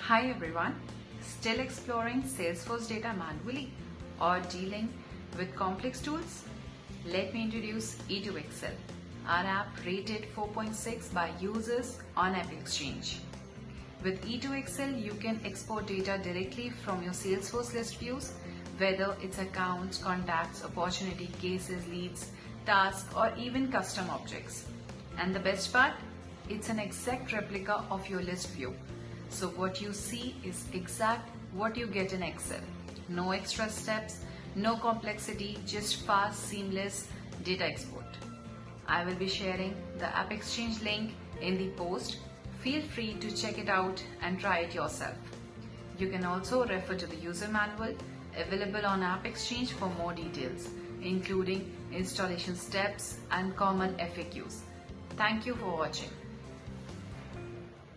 Hi everyone, still exploring Salesforce data manually or dealing with complex tools? Let me introduce E2Excel, our app rated 4.6 by users on AppExchange. With E2Excel, you can export data directly from your Salesforce list views, whether it's accounts, contacts, opportunity, cases, leads, tasks, or even custom objects. And the best part? It's an exact replica of your list view. So what you see is exact what you get in Excel. No extra steps, no complexity, just fast, seamless data export. I will be sharing the AppExchange link in the post. Feel free to check it out and try it yourself. You can also refer to the user manual available on AppExchange for more details, including installation steps and common FAQs. Thank you for watching.